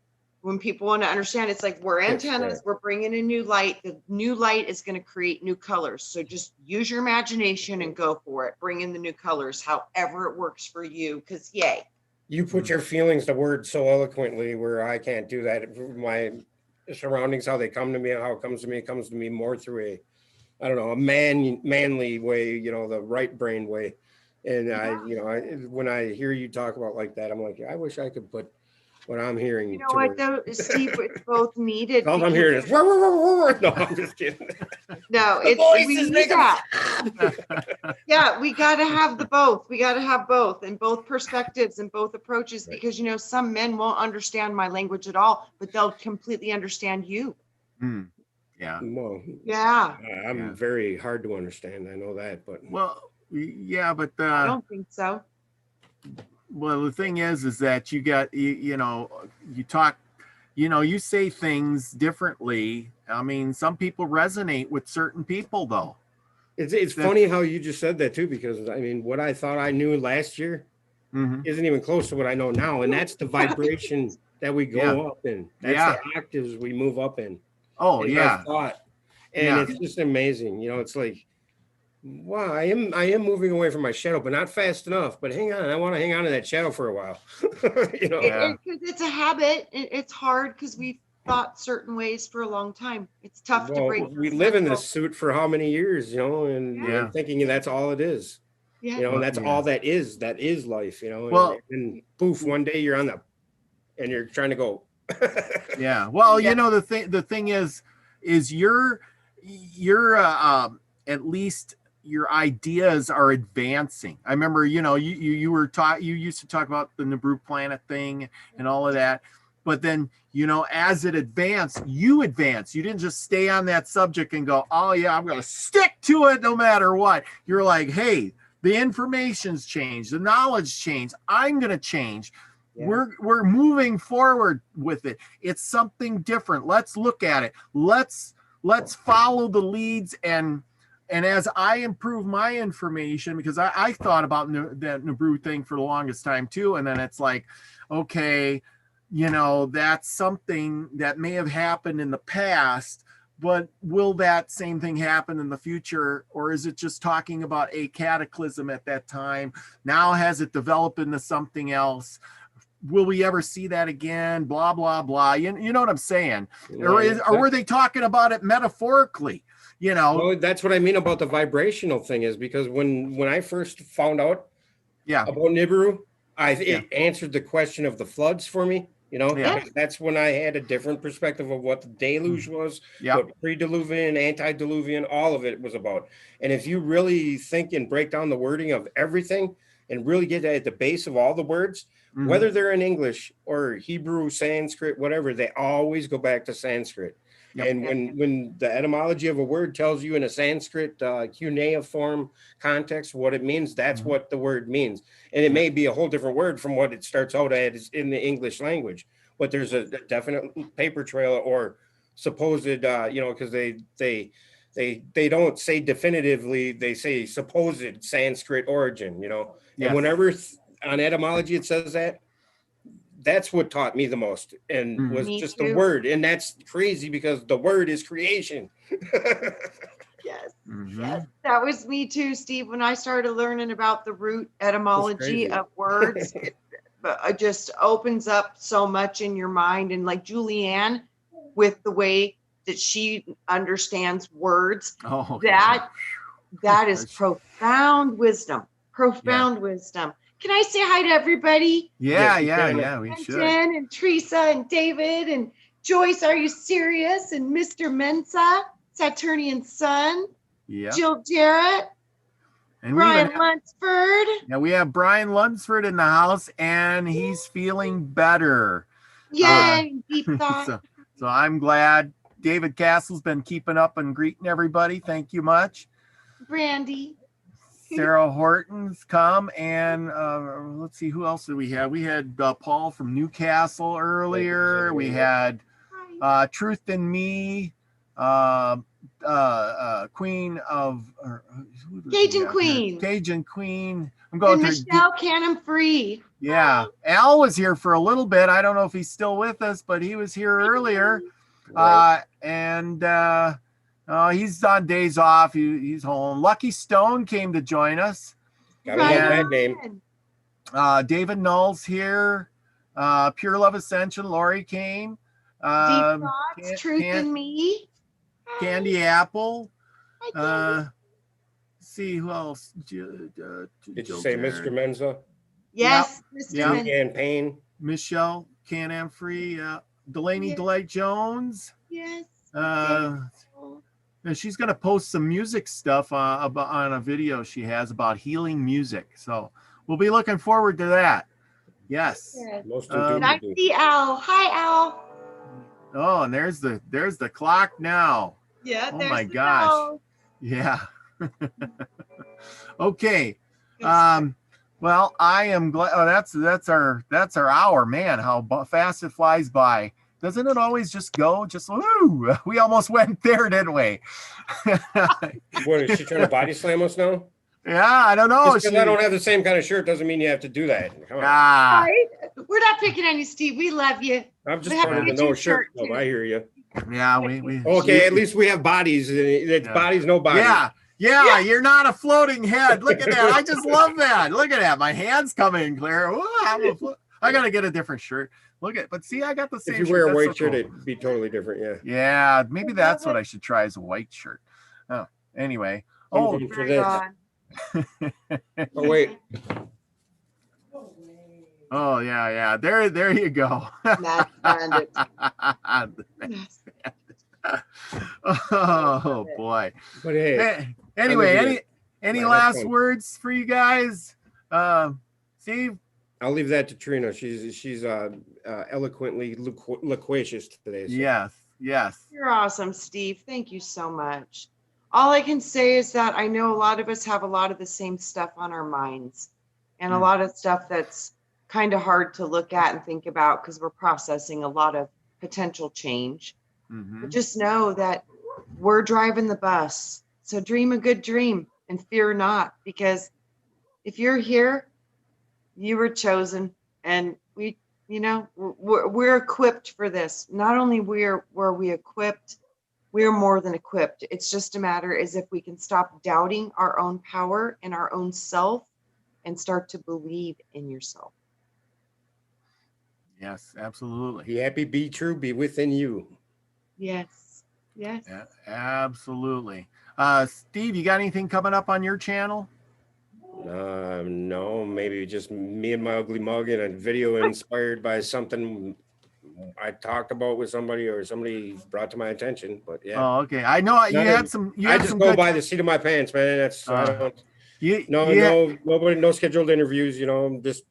When people want to understand, it's like we're Yes, antennas. right. We're bringing a new light. The new light is going to create new colors. So just use your imagination and go for it. Bring in the new colors, however it works for you. Because yay. You put your feelings to words so eloquently where I can't do that. My surroundings, how they come to me, how it comes to me more through I don't know, a manly way, the right brain way. And when I hear you talk about like that, I'm like, I wish I could put what I'm hearing. You know what though, Steve? It's both needed. All I'm because- hearing is, "Wah, wah, wah, wah, wah." No, I'm just kidding. No, The it's voices we need make 'em- that. Yeah, we got to have the both. We got to have both, and both perspectives and both approaches, Right. because some men won't understand my language at all, but they'll completely understand you. Hmm. Yeah. Well, Yeah, I'm Yeah. very hard to understand. I know that, but Well, yeah, but I don't think so. well, the thing is that you got you talk, you say things differently. I mean, some people resonate with certain people, though. it's That's- funny how you just said that too, because I mean, what I thought I knew last year Mhm. isn't even close to what I know now, and that's the vibration that we go Yeah. up in. That's Yeah. the octaves we move up in. Oh, in yeah. our thought, and Yeah. it's just amazing. It's like, wow, I am moving away from my shadow, but not fast enough. But hang on, I want to hang on to that shadow for a while. Yeah. It's a habit. It's hard because we've thought certain ways for a long time. It's tough to Well, break. we those live in mental- this suit for how many years, and Yeah. thinking that's all it is, Yeah. and that's Yeah. all that is life, Well- and poof, one day you're and you're trying to go. Yeah. Well, Yeah. the thing is you're at least your ideas are advancing. I remember, you used to talk about the Nabru planet thing and all of that, But then, you know, as it advanced, you advance. You didn't just stay on that subject and go, oh yeah, I'm going to stick to it no matter what. You're like, hey, the information's changed, the knowledge changed. I'm going to change. Yeah. We're moving forward with it. It's something different. Let's look at it. Let's follow the leads, and as I improve my information, because I thought about that Nabru thing for the longest time too, and then it's like, okay, you know, that's something that may have happened in the past, but will that same thing happen in the future? Or is it just talking about a cataclysm at that time? Now has it developed into something else? Will we ever see that again? Blah, blah, blah. You know what I'm saying? Or were they talking about it metaphorically? You know? Well, that's what I mean about the vibrational thing, is because when I first found out about Nibiru, it answered the question of the floods for me. You know, because that's when I had a different perspective of what the deluge was, what pre-diluvian, antediluvian, all of it was about. And if you really think and break down the wording of everything and really get at the base of all the words, whether they're in English or Hebrew, Sanskrit, whatever, they always go back to Sanskrit. And when the etymology of a word tells you in a Sanskrit cuneiform context what it means, that's what the word means. And it may be a whole different word from what it starts out as in the English language, but there's a definite paper trail or supposed, you know, because they don't say definitively, they say supposed Sanskrit origin, you know. And whenever on etymology it says that, that's what taught me the most, and was just the word. And that's crazy because the word is creation. Yes. Yes, that was me too, Steve. When I started learning about the root etymology of words, it just opens up so much in your mind. And like Julianne, with the way that she understands words, that is profound wisdom. Wisdom. Can I say hi to everybody? Yeah, we should. Jen and Teresa and David and Joyce, are you serious? And Mr. Mensa, Saturnian Sun, Jill Jarrett, and Brian Lunsford. Yeah, we have Brian Lunsford in the house, and he's feeling better. Yay, deep thought. So I'm glad. David Castle's been keeping up and greeting everybody. Thank you much. Brandy. Sarah Horton's come, and let's see, who else did we have? We had Paul from Newcastle earlier. We had Truth in Me, Queen of Cajun Queen. I'm going and Michelle Cannon Free. Yeah, Al was here for a little bit. I don't know if he's still with us, but he was here earlier. He's on days off. He's home. Lucky Stone came to join us. Gotta love that name. David Null's here. Pure Love Ascension. Lori came. Deep Thoughts, Truth in Me. Candy Apple. Let's see who else. Did you say Mr. Menza? Yes, Mr. Menza. And Payne. Michelle Can-Am Free. Delaney Delight Jones. Yes. She's going to post some music stuff on a video she has about healing music. So we'll be looking forward to that. Yes. And I see Al. Hi, Al. Oh, and there's the clock now. Yeah. Oh my gosh. Bell. Yeah. Okay. Well, I am glad. Oh, that's our hour, man. How fast it flies by. Doesn't it always just go? Just woo! We almost went there, didn't we? What, is she trying to body slam us now? Yeah, I don't know. Just because I don't have the same kind of shirt doesn't mean you have to do that. Come on. Right? We're not picking on you, Steve. We love you. I'm just part of the no shirt club. I hear you. Yeah, we. Okay, at least we have bodies. It's bodies, no bodies. Yeah, you're not a floating head. Look at that. I just love that. Look at that. My hand's coming clear. Ooh, I gotta get a different shirt. Look at, but see, I got the same. If you wear a white shirt, it'd be totally different. Yeah. Yeah, maybe that's what I should try, as a white shirt. Oh, anyway. Oh, for this. Oh wait. Oh yeah. There you go. Oh boy. But hey. Anyway, any last words for you guys? Steve? I'll leave that to Trina. She's eloquently loquacious today. So. Yes, yes. You're awesome, Steve. Thank you so much. All I can say is that I know a lot of us have a lot of the same stuff on our minds and a Mm. lot of stuff that's kind of hard to look at and think about because we're processing a lot of potential change. Mhm. But just know that we're driving the bus. So dream a good dream and fear not, because if you're here, you were chosen, and we're equipped for this. Not only were we equipped, we're more than equipped. It's just a matter as if we can stop doubting our own power and our own self and start to believe in yourself. Yes, absolutely. Be happy, be true, be within you. Yes. Yes. Yeah, absolutely. Steve, you got anything coming up on your channel? No, maybe just me and my ugly mug in a video inspired by something I talked about with somebody or somebody brought to my attention. But yeah, Oh, okay. I know you had some. You I had just some go good. by the seat of my pants, man. That's I don't. You, No, you had- no, nobody, no scheduled interviews. You know, just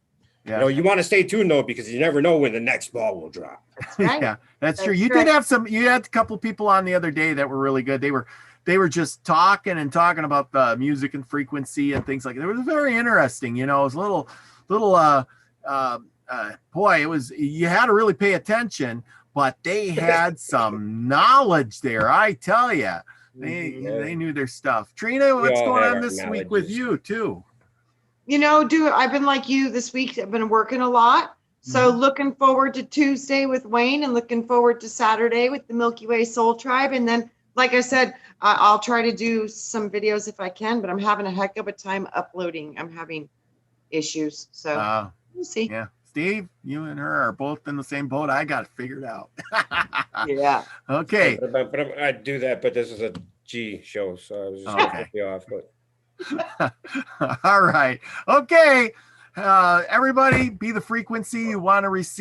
yeah. you want to stay tuned though because you never know when the next ball will drop. That's right. Yeah, that's true. That's You right. did have some. You had a couple people on the other day that were really good. They were just talking about the music and frequency and things like that. It was very interesting. You know, it was a little boy. It was, you had to really pay attention, but they had some knowledge there. I tell you, they knew their stuff. Trina, We what's all going have on our this week with knowledges. you too? I've been like you this week. I've been working a lot. So looking forward to Tuesday with Wayne and looking forward to Saturday with the Milky Way Soul Tribe. And then, like I said, I'll try to do some videos if I can, but I'm having a heck of a time uploading. I'm having issues. So we'll see. Yeah. Steve, you and her are both in the same boat. I got it figured out. Yeah. Okay. But I do that, but this is a G show, so I was just gonna flip you off. But All right. Okay. Everybody, be the frequency you want to receive.